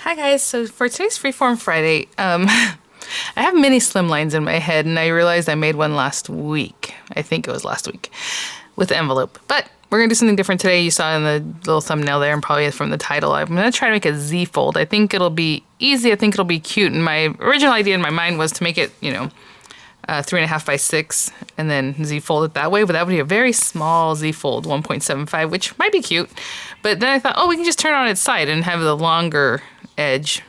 Hi guys, so for today's Freeform Friday, I have mini slimlines in my head and I realized I made one last week. I think it was last week with the envelope, but we're gonna do something different today. You saw in the little thumbnail there and probably from the title. I'm gonna try to make a Z fold. I think it'll be easy. I think it'll be cute. And my original idea in my mind was to make it, 3.5 by 6 and then Z fold it that way, but that would be a very small Z fold, 1.75, which might be cute. But then I thought, oh, we can just turn it on its side and have the longer edge,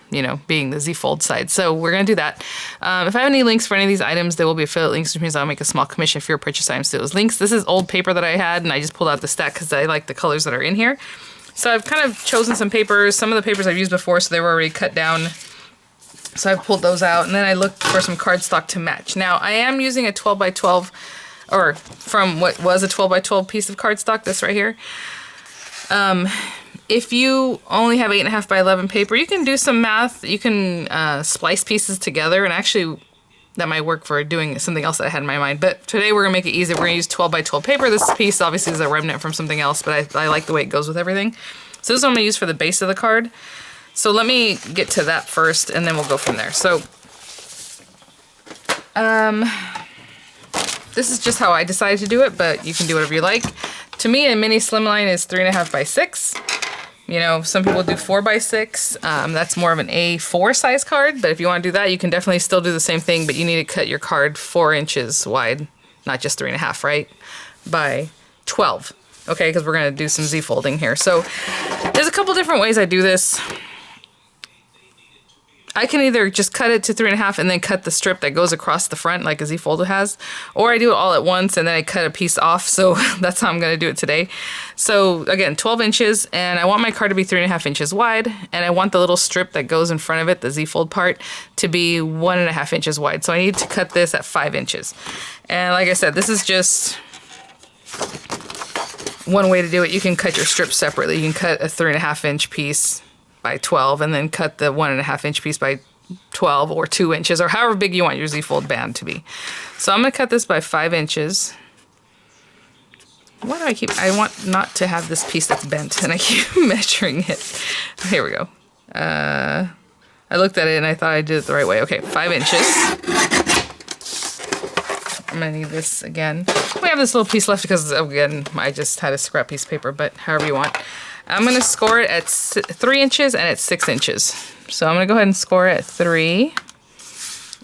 being the Z fold side. So we're gonna do that. If I have any links for any of these items, there will be affiliate links, which means I'll make a small commission for your purchase items to those links. This is old paper that I had and I just pulled out the stack because I like the colors that are in here. So I've kind of chosen some papers. Some of the papers I've used before, so they were already cut down. So I pulled those out and then I looked for some cardstock to match. Now I am using a 12 by 12, or from what was a 12 by 12 piece of cardstock, this right here. If you only have 8.5 by 11 paper, you can do some math. You can splice pieces together, and actually that might work for doing something else that I had in my mind. But today we're gonna make it easy. We're gonna use 12 by 12 paper. This piece obviously is a remnant from something else, but I like the way it goes with everything. So this is what I'm gonna use for the base of the card. So let me get to that first, and then we'll go from there. So, this is just how I decided to do it, but you can do whatever you like. To me, a mini slimline is 3.5 by 6. Some people do 4 by 6. That's more of an A4 size card, but if you want to do that, you can definitely still do the same thing, but you need to cut your card 4 inches wide, not just 3.5, right? By 12, okay? Because we're going to do some Z folding here. So there's a couple different ways I do this. I can either just cut it to 3.5 and then cut the strip that goes across the front like a Z folder has, or I do it all at once and then I cut a piece off. So that's how I'm going to do it today. So again, 12 inches, and I want my card to be 3.5 inches wide, and I want the little strip that goes in front of it, the Z fold part, to be 1.5 inches wide. So I need to cut this at 5 inches. And like I said, this is just one way to do it. You can cut your strips separately. You can cut a 3.5 inch piece by 12 and then cut the 1.5 inch piece by 12 or 2 inches or however big you want your Z fold band to be. So I'm going to cut this by 5 inches. Why do I want not to have this piece that's bent and I keep measuring it. Here we go. I looked at it and I thought I did it the right way. Okay, 5 inches. I'm going to need this again. We have this little piece left because, again, I just had a scrap piece of paper, but however you want. I'm going to score it at 3 inches and at 6 inches. So I'm going to go ahead and score it at 3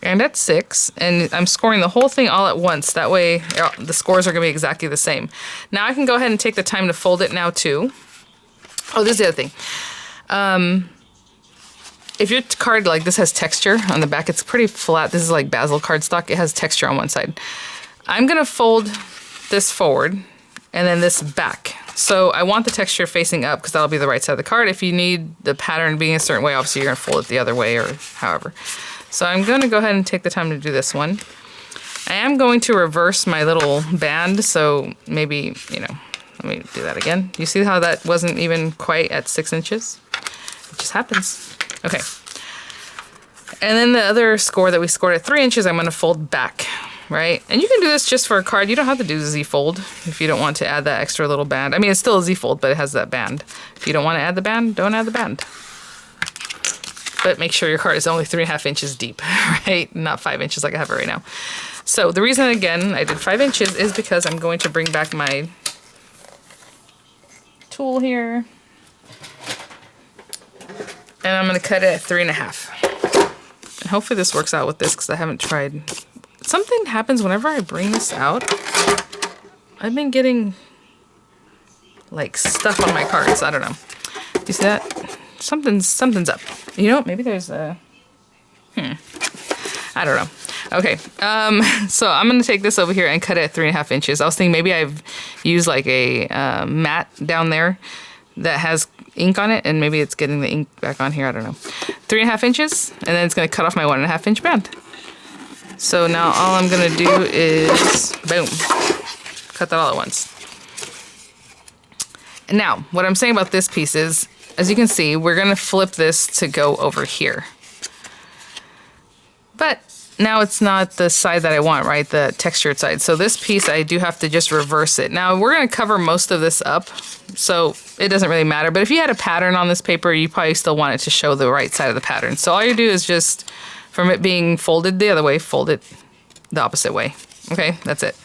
and at 6. And I'm scoring the whole thing all at once. That way the scores are going to be exactly the same. Now I can go ahead and take the time to fold it now too. Oh, this is the other thing. If your card like this has texture on the back, it's pretty flat. This is like Basil cardstock. It has texture on one side. I'm going to fold this forward and then this back. So I want the texture facing up because that'll be the right side of the card. If you need the pattern being a certain way, obviously you're going to fold it the other way or however. So I'm going to go ahead and take the time to do this one. I am going to reverse my little band, so maybe, let me do that again. You see how that wasn't even quite at 6 inches? It just happens. Okay. And then the other score that we scored at 3 inches, I'm going to fold back. Right? And you can do this just for a card. You don't have to do the Z fold if you don't want to add that extra little band. I mean, it's still a Z fold, but it has that band. If you don't want to add the band, don't add the band. But make sure your card is only 3.5 inches deep, right? Not 5 inches like I have it right now. So the reason, again, I did 5 inches is because I'm going to bring back my tool here. And I'm going to cut it at 3.5. And hopefully this works out with this because I haven't tried. Something happens whenever I bring this out. I've been getting like stuff on my cards. I don't know. You see that? Something's up. Maybe there's a I don't know. Okay. So I'm gonna take this over here and cut it at 3.5 inches. I was thinking maybe I've used like a mat down there that has ink on it, and maybe it's getting the ink back on here. I don't know. 3.5 inches, and then it's gonna cut off my 1.5 inch band. So now all I'm gonna do is, boom, cut that all at once. And now, what I'm saying about this piece is, as you can see, we're gonna flip this to go over here. But now it's not the side that I want, right? The textured side. So this piece, I do have to just reverse it. Now we're gonna cover most of this up, so it doesn't really matter. But if you had a pattern on this paper, you probably still want it to show the right side of the pattern. So all you do is just, from it being folded the other way, fold it the opposite way. Okay, that's it.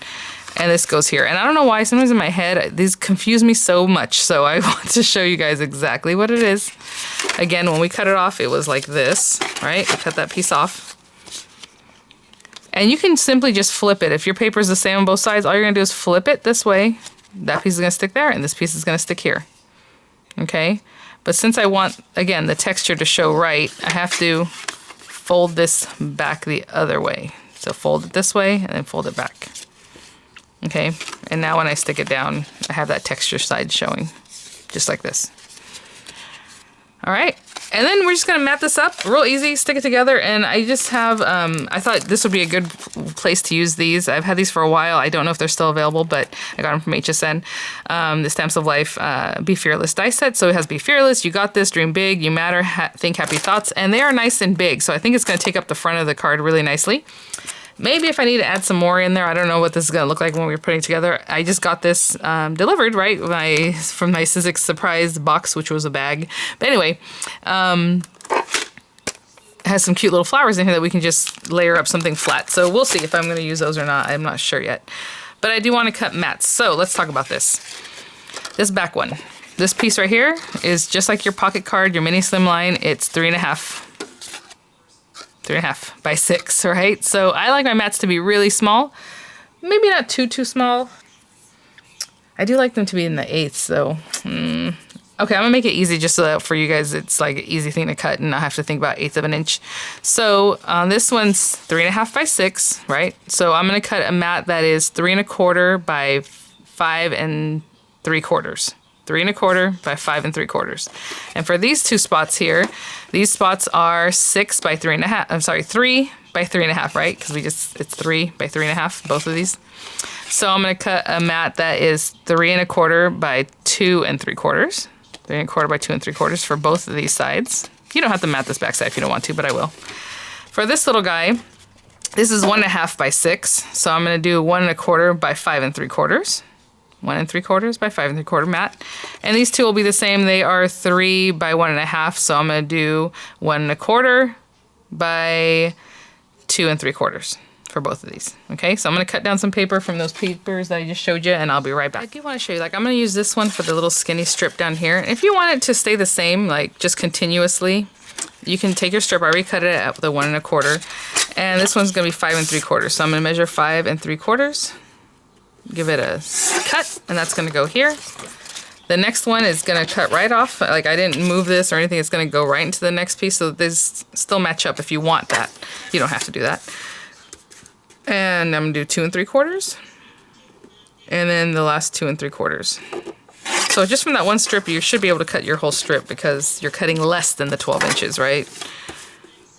And this goes here. And I don't know why, sometimes in my head, these confuse me so much. So I want to show you guys exactly what it is. Again, when we cut it off, it was like this, right? We cut that piece off. And you can simply just flip it. If your paper is the same on both sides, all you're gonna do is flip it this way. That piece is gonna stick there, and this piece is gonna stick here. Okay? But since I want, again, the texture to show right, I have to fold this back the other way. So fold it this way, and then fold it back. Okay? And now when I stick it down, I have that texture side showing, just like this. All right. And then we're just gonna mat this up, real easy, stick it together. And I just have, I thought this would be a good place to use these. I've had these for a while. I don't know if they're still available, but I got them from HSN. The Stamps of Life Be Fearless die set. So it has Be Fearless, You Got This, Dream Big, You Matter, Think Happy Thoughts. And they are nice and big. So I think it's gonna take up the front of the card really nicely. Maybe if I need to add some more in there, I don't know what this is going to look like when we're putting it together. I just got this delivered, right, from my Sizzix surprise box, which was a bag. But anyway, it has some cute little flowers in here that we can just layer up something flat. So we'll see if I'm going to use those or not. I'm not sure yet. But I do want to cut mats. So let's talk about this. This back one. This piece right here is just like your pocket card, your mini slimline. It's 3.5 by 6, right? So I like my mats to be really small. Maybe not too small. I do like them to be in the 1/8, though. Okay, I'm gonna make it easy just so that for you guys it's like an easy thing to cut and not have to think about 1/8 of an inch. So this one's 3.5 by 6, right? So I'm gonna cut a mat that is 3.25 by 5 3/4. 3.25 by 5 3/4. And for these two spots here, these spots are 6 by 3.5. I'm sorry, 3 by 3.5, right? Because it's 3 by 3.5, both of these. So I'm gonna cut a mat that is 3.25 by 2 3/4. 3.25 by 2 3/4 for both of these sides. You don't have to mat this back side if you don't want to, but I will. For this little guy, this is 1.5 by 6. So I'm gonna do 1.25 by 5 3/4. 1 3/4 by 5 3/4 mat. And these two will be the same. They are 3 by 1.5. So I'm gonna do 1.25 by 2 3/4 for both of these. Okay, so I'm gonna cut down some paper from those papers that I just showed you and I'll be right back. I do wanna show you, like I'm gonna use this one for the little skinny strip down here. And if you want it to stay the same, like just continuously, you can take your strip, I already cut it at the 1.25. And this one's gonna be 5 3/4. So I'm gonna measure 5 3/4. Give it a cut, and that's gonna go here. The next one is gonna cut right off. Like I didn't move this or anything, it's gonna go right into the next piece, so these still match up if you want that. You don't have to do that. And I'm gonna do 2 3/4. And then the last 2 3/4. So just from that one strip, you should be able to cut your whole strip because you're cutting less than the 12 inches, right?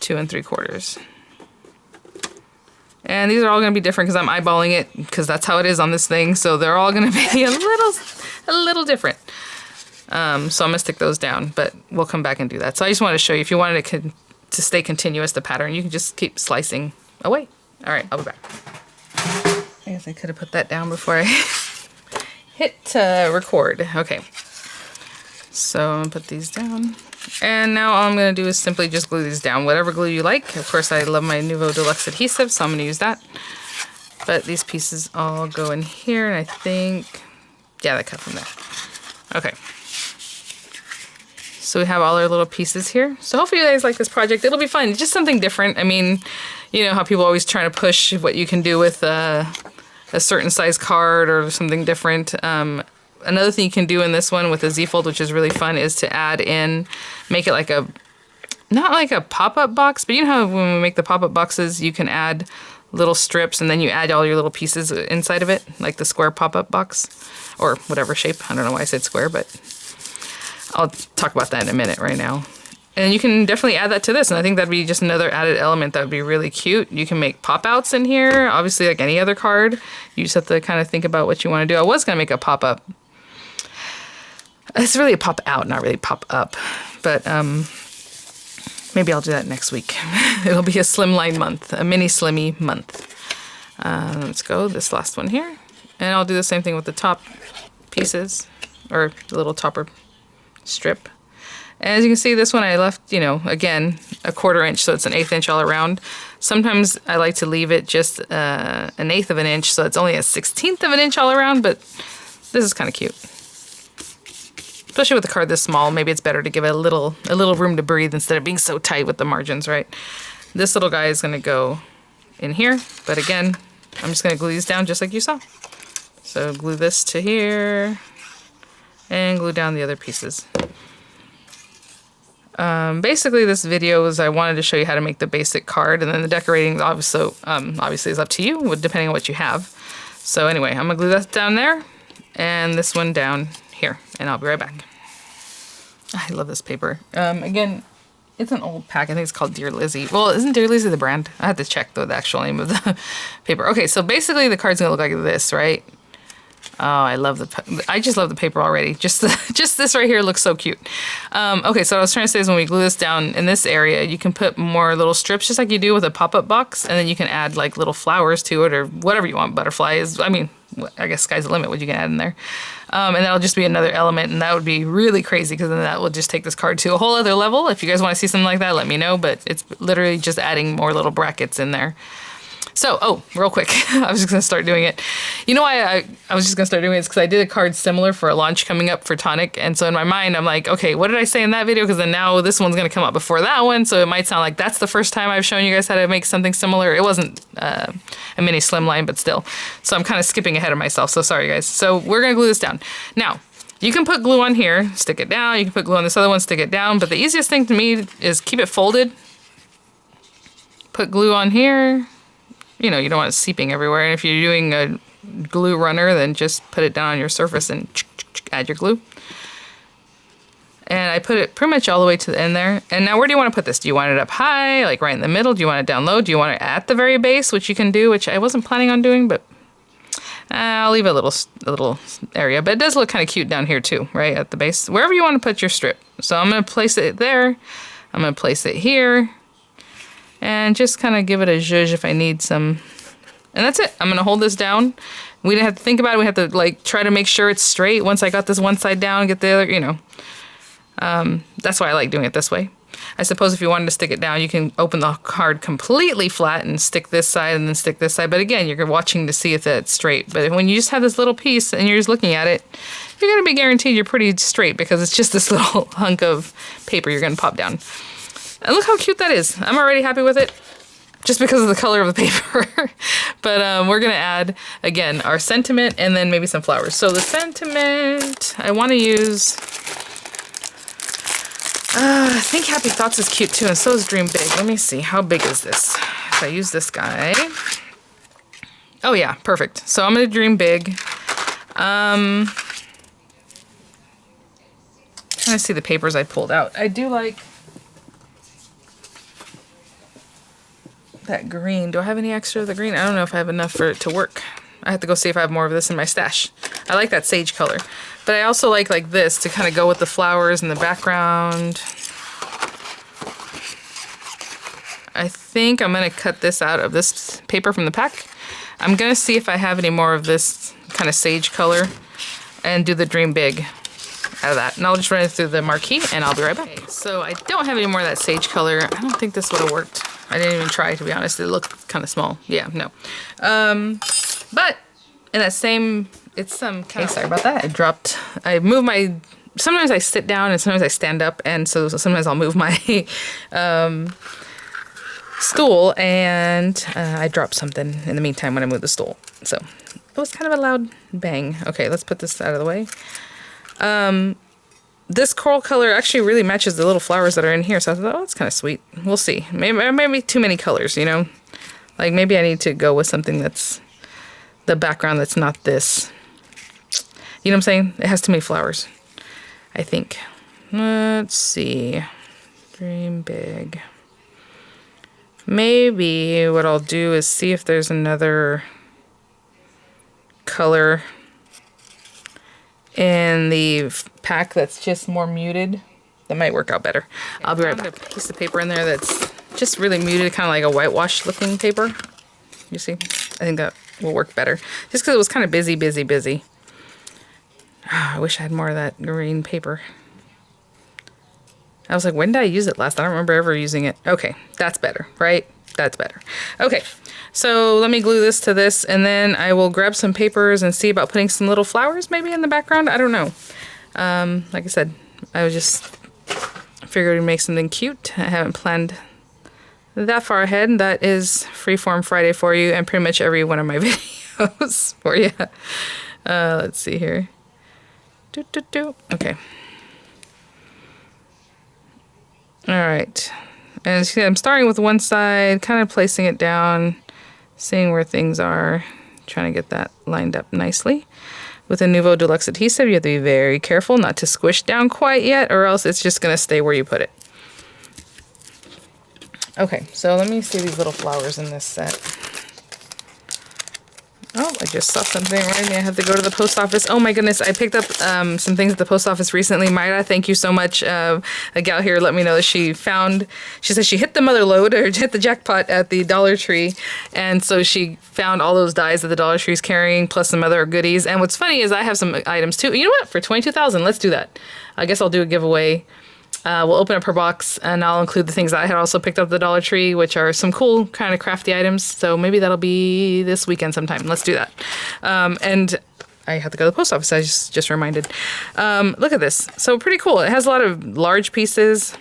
2 3/4. And these are all going to be different because I'm eyeballing it because that's how it is on this thing. So they're all going to be a little different. So I'm going to stick those down, but we'll come back and do that. So I just wanted to show you, if you wanted it to stay continuous, the pattern, you can just keep slicing away. All right, I'll be back. I guess I could have put that down before I hit record. Okay. So I'm going to put these down. And now all I'm going to do is simply just glue these down. Whatever glue you like. Of course, I love my Nuvo Deluxe adhesive, so I'm going to use that. But these pieces all go in here, and I think, yeah, they cut from there. Okay. So we have all our little pieces here. So hopefully you guys like this project. It'll be fun. It's just something different. I mean, you know how people always try to push what you can do with a certain size card or something different. Another thing you can do in this one with a Z-fold, which is really fun, is to add in, make it like a, not like a pop-up box, but you know how when we make the pop-up boxes, you can add little strips and then you add all your little pieces inside of it, like the square pop-up box, or whatever shape. I don't know why I said square, but I'll talk about that in a minute right now. And you can definitely add that to this, and I think that'd be just another added element that would be really cute. You can make pop-outs in here, obviously like any other card. You just have to kind of think about what you want to do. I was going to make a pop-up. It's really a pop out, not really pop up. But Maybe I'll do that next week. It'll be a slimline month, a mini slimmy month. Let's go this last one here. And I'll do the same thing with the top pieces, or the little topper strip. And as you can see, this one I left, you know, again, a 1/4 inch, so it's an 1/8 inch all around. Sometimes I like to leave it just an 1/8 of an inch, so it's only a 1/16 of an inch all around, but this is kind of cute. Especially with a card this small, maybe it's better to give it a little room to breathe instead of being so tight with the margins, right? This little guy is gonna go in here, but again, I'm just gonna glue these down just like you saw. So glue this to here, and glue down the other pieces. Basically this video was I wanted to show you how to make the basic card, and then the decorating obviously is up to you, depending on what you have. So anyway, I'm gonna glue that down there, and this one down here, and I'll be right back. I love this paper. Again, it's an old pack. I think it's called Dear Lizzie. Well, isn't Dear Lizzie the brand? I have to check the actual name of the paper. Okay, so basically the card's gonna look like this, right? Oh, I just love the paper already. Just this right here looks so cute. Okay, so what I was trying to say is when we glue this down in this area, you can put more little strips just like you do with a pop-up box, and then you can add like little flowers to it or whatever you want. Butterflies. I mean, I guess sky's the limit what you can add in there. And that'll just be another element, and that would be really crazy because then that will just take this card to a whole other level. If you guys want to see something like that, let me know, but it's literally just adding more little brackets in there. So, oh, real quick, I was just going to start doing it. You know why I was just going to start doing it is because I did a card similar for a launch coming up for Tonic. And so in my mind, I'm like, okay, what did I say in that video? Because then now this one's going to come up before that one. So it might sound like that's the first time I've shown you guys how to make something similar. It wasn't a mini slimline, but still. So I'm kind of skipping ahead of myself. So sorry, guys. So we're going to glue this down. Now, you can put glue on here, stick it down. You can put glue on this other one, stick it down. But the easiest thing to me is keep it folded. Put glue on here. You know, you don't want it seeping everywhere. And if you're doing a glue runner, then just put it down on your surface and add your glue. And I put it pretty much all the way to the end there. And now where do you want to put this? Do you want it up high, like right in the middle? Do you want it down low? Do you want it at the very base, which you can do, which I wasn't planning on doing, but I'll leave a little area. But it does look kind of cute down here too, right at the base. Wherever you want to put your strip. So I'm going to place it there. I'm going to place it here. And just kind of give it a zhuzh if I need some. And that's it. I'm going to hold this down. We didn't have to think about it. We have to like try to make sure it's straight. Once I got this one side down, get the other, you know. That's why I like doing it this way. I suppose if you wanted to stick it down, you can open the card completely flat and stick this side and then stick this side. But again, you're watching to see if it's straight. But when you just have this little piece and you're just looking at it, you're going to be guaranteed you're pretty straight because it's just this little hunk of paper you're going to pop down. And look how cute that is. I'm already happy with it just because of the color of the paper. But we're going to add, again, our sentiment and then maybe some flowers. So the sentiment, I want to use, I think Happy Thoughts is cute too, and so is Dream Big. Let me see, how big is this? If I use this guy. Oh yeah, perfect. So I'm going to Dream Big. Trying to see the papers I pulled out. I do like that green. Do I have any extra of the green? I don't know if I have enough for it to work. I have to go see if I have more of this in my stash. I like that sage color. But I also like this to kind of go with the flowers in the background. I think I'm going to cut this out of this paper from the pack. I'm going to see if I have any more of this kind of sage color and do the Dream Big out of that. And I'll just run it through the marquee and I'll be right back. Okay, so I don't have any more of that sage color. I don't think this would have worked. I didn't even try, to be honest. It looked kind of small. Yeah, no. But in that same, it's some kind of, sorry about that. I moved my, sometimes I sit down and sometimes I stand up. And so sometimes I'll move my stool and I dropped something in the meantime when I moved the stool. So it was kind of a loud bang. Okay, let's put this out of the way. This coral color actually really matches the little flowers that are in here. So I thought, oh, that's kind of sweet. We'll see. Maybe too many colors, you know? Like maybe I need to go with something that's the background that's not this. You know what I'm saying? It has too many flowers, I think. Let's see. Dream Big. Maybe what I'll do is see if there's another color in the pack that's just more muted. That might work out better. Okay, I'll be right back. A piece of paper in there that's just really muted, kind of like a whitewash looking paper. You see? I think that will work better. Just because it was kind of busy. I wish I had more of that green paper. I was like, when did I use it last? I don't remember ever using it. Okay, that's better, right? That's better. Okay, so let me glue this to this, and then I will grab some papers and see about putting some little flowers maybe in the background. I don't know. Like I said, I was just figured we'd make something cute. I haven't planned that far ahead. That is Freeform Friday for you, and pretty much every one of my videos for you. Let's see here. Okay. All right. And see, I'm starting with one side, kind of placing it down, seeing where things are, trying to get that lined up nicely. With a Nuvo Deluxe adhesive, you have to be very careful not to squish down quite yet, or else it's just going to stay where you put it. Okay, so let me see these little flowers in this set. Oh, I just saw something right now. I have to go to the post office. Oh my goodness, I picked up some things at the post office recently. Mayra, thank you so much. A gal here let me know that she said she hit the mother lode, or hit the jackpot at the Dollar Tree. And so she found all those dies that the Dollar Tree's carrying, plus some other goodies. And what's funny is I have some items too. You know what? For $22,000, let's do that. I guess I'll do a giveaway. We'll open up her box, and I'll include the things that I had also picked up at the Dollar Tree, which are some cool kind of crafty items. So maybe that'll be this weekend sometime. Let's do that. And I have to go to the post office. I just reminded. Look at this. So pretty cool. It has a lot of large pieces,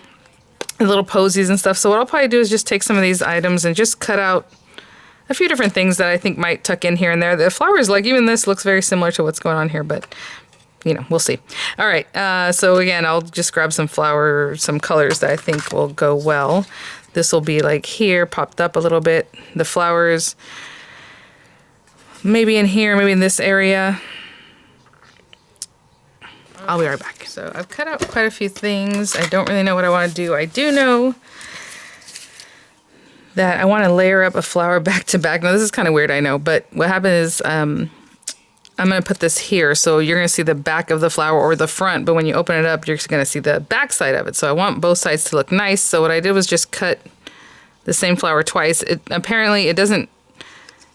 and little posies and stuff. So what I'll probably do is just take some of these items and just cut out a few different things that I think might tuck in here and there. The flowers, like even this, looks very similar to what's going on here, but you know, we'll see. All right, so again, I'll just grab some some colors that I think will go well. This will be like here, popped up a little bit. The flowers, maybe in here, maybe in this area. I'll be right back. So I've cut out quite a few things. I don't really know what I want to do. I do know that I want to layer up a flower back to back. Now, this is kind of weird, I know, but what happened is I'm going to put this here, so you're going to see the back of the flower or the front, but when you open it up, you're going to see the back side of it. So I want both sides to look nice. So what I did was just cut the same flower twice. Apparently, it doesn't,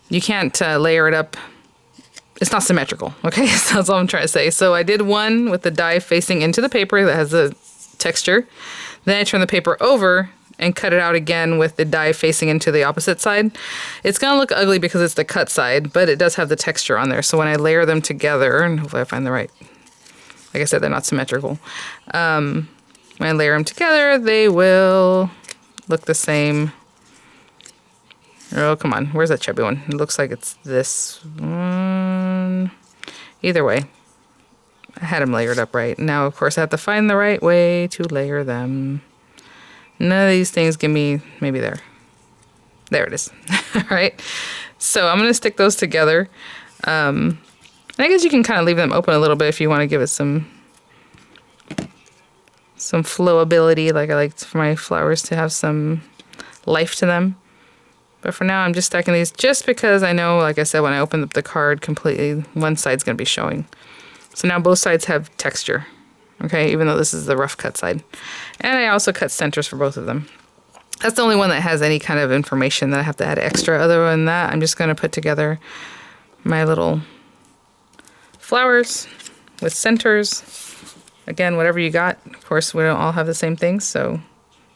you can't layer it up. It's not symmetrical, okay? So that's all I'm trying to say. So I did one with the die facing into the paper that has the texture. Then I turned the paper over and cut it out again with the die facing into the opposite side. It's gonna look ugly because it's the cut side, but it does have the texture on there. So when I layer them together, and hopefully I find the right, like I said, they're not symmetrical. When I layer them together, they will look the same. Oh, come on, where's that chubby one? It looks like it's this one. Either way, I had them layered up right. Now, of course, I have to find the right way to layer them. None of these things give me, maybe there. There it is. All right. So I'm going to stick those together. And I guess you can kind of leave them open a little bit if you want to give it some flowability. Like I like for my flowers to have some life to them. But for now, I'm just stacking these just because I know, like I said, when I open up the card completely, one side's going to be showing. So now both sides have texture. Okay, even though this is the rough cut side. And I also cut centers for both of them. That's the only one that has any kind of information that I have to add extra. Other than that, I'm just going to put together my little flowers with centers. Again, whatever you got. Of course, we don't all have the same things, so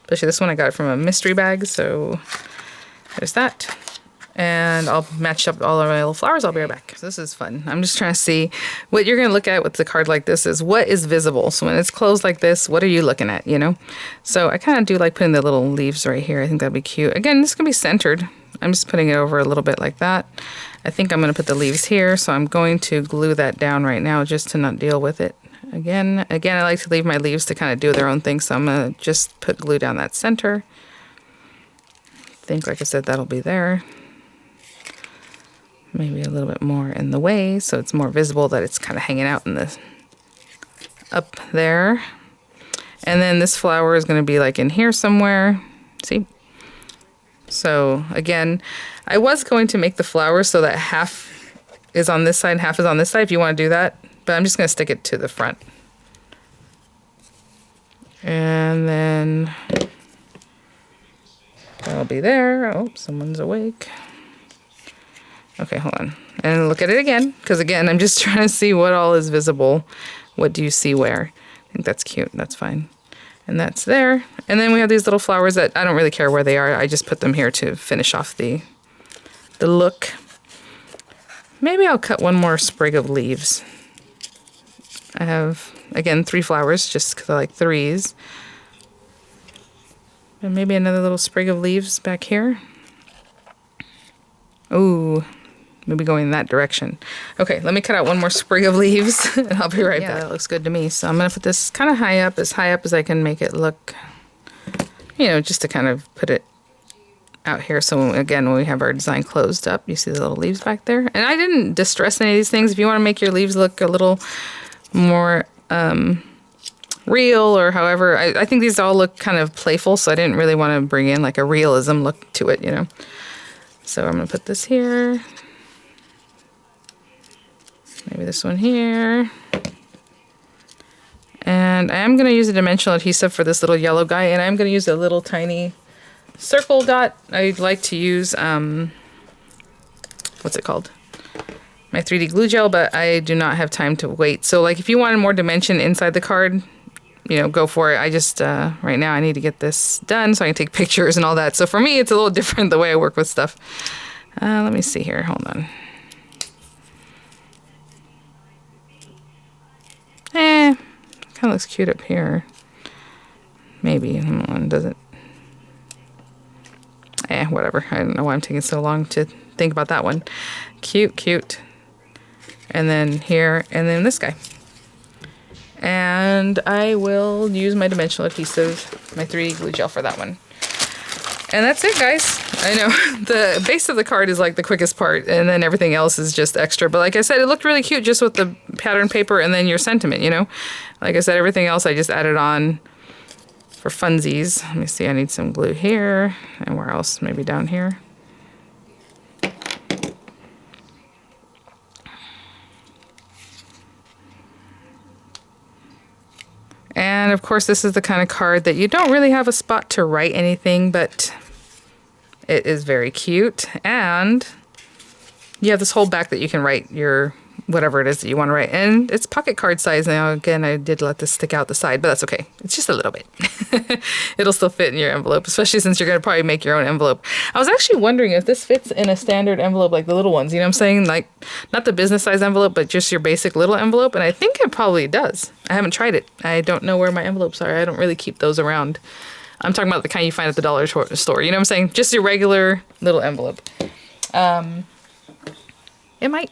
especially this one, I got it from a mystery bag, so there's that. And I'll match up all of my little flowers. I'll be right back. So this is fun. I'm just trying to see what you're going to look at with the card like this is what is visible. So when it's closed like this, what are you looking at, you know? So I kind of do like putting the little leaves right here. I think that'd be cute. Again, this can be centered. I'm just putting it over a little bit like that. I think I'm going to put the leaves here. So I'm going to glue that down right now just to not deal with it. Again, I like to leave my leaves to kind of do their own thing. So I'm going to just put glue down that center. I think, like I said, that'll be there. Maybe a little bit more in the way so it's more visible that it's kind of hanging out in the up there. And then this flower is going to be like in here somewhere. See? So again, I was going to make the flowers so that half is on this side, half is on this side if you want to do that. But I'm just going to stick it to the front. And then that'll be there. Oh, someone's awake. Okay, hold on. And look at it again, because again, I'm just trying to see what all is visible. What do you see where? I think that's cute. That's fine. And that's there. And then we have these little flowers that I don't really care where they are. I just put them here to finish off the look. Maybe I'll cut one more sprig of leaves. I have, again, 3 flowers just because I like 3s. And maybe another little sprig of leaves back here. Ooh, maybe going in that direction. Okay, let me cut out one more sprig of leaves and I'll be right back. That looks good to me. So I'm going to put this kind of high up as I can make it look, you know, just to kind of put it out here. So again, when we have our design closed up, you see the little leaves back there. And I didn't distress any of these things. If you want to make your leaves look a little more real or however, I think these all look kind of playful, so I didn't really want to bring in like a realism look to it, you know. So I'm going to put this here. Maybe this one here. And I am going to use a dimensional adhesive for this little yellow guy, and I'm going to use a little tiny circle dot. I'd like to use, what's it called? My 3D glue gel, but I do not have time to wait. So like if you wanted more dimension inside the card, you know, go for it. I just, right now I need to get this done so I can take pictures and all that. So for me, it's a little different the way I work with stuff. Let me see here. Hold on. Kind of looks cute up here. Maybe. Hold on, does it? Whatever. I don't know why I'm taking so long to think about that one. Cute, cute. And then here, and then this guy. And I will use my dimensional adhesive, my 3D glue gel for that one. And that's it, guys. I know the base of the card is like the quickest part, and then everything else is just extra. But like I said, it looked really cute just with the pattern paper and then your sentiment, you know? Like I said, everything else I just added on for funsies. Let me see, I need some glue here. And where else? Maybe down here. And of course, this is the kind of card that you don't really have a spot to write anything, but it is very cute. And you have this whole back that you can write your whatever it is that you want to write. And it's pocket card size. Now, again, I did let this stick out the side, but that's okay. It's just a little bit. It'll still fit in your envelope, especially since you're going to probably make your own envelope. I was actually wondering if this fits in a standard envelope like the little ones. You know what I'm saying? Like, not the business size envelope, but just your basic little envelope. And I think it probably does. I haven't tried it. I don't know where my envelopes are. I don't really keep those around. I'm talking about the kind you find at the dollar store. You know what I'm saying? Just your regular little envelope. It might.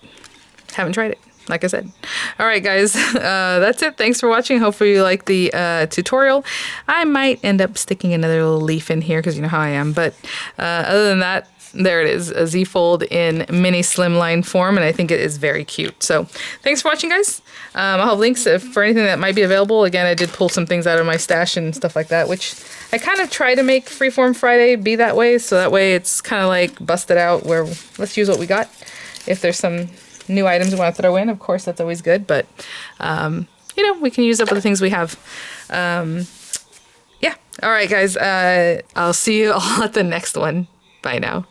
Haven't tried it, like I said. All right, guys, that's it. Thanks for watching. Hopefully you like the tutorial. I might end up sticking another little leaf in here because you know how I am. But other than that, there it is, a Z-fold in mini slimline form, and I think it is very cute. So thanks for watching, guys. I'll have links for anything that might be available. Again, I did pull some things out of my stash and stuff like that, which I kind of try to make Freeform Friday be that way. So that way it's kind of like busted out where let's use what we got. If there's some new items we want to throw in, of course, that's always good. But, you know, we can use up the things we have. Yeah. All right, guys. I'll see you all at the next one. Bye now.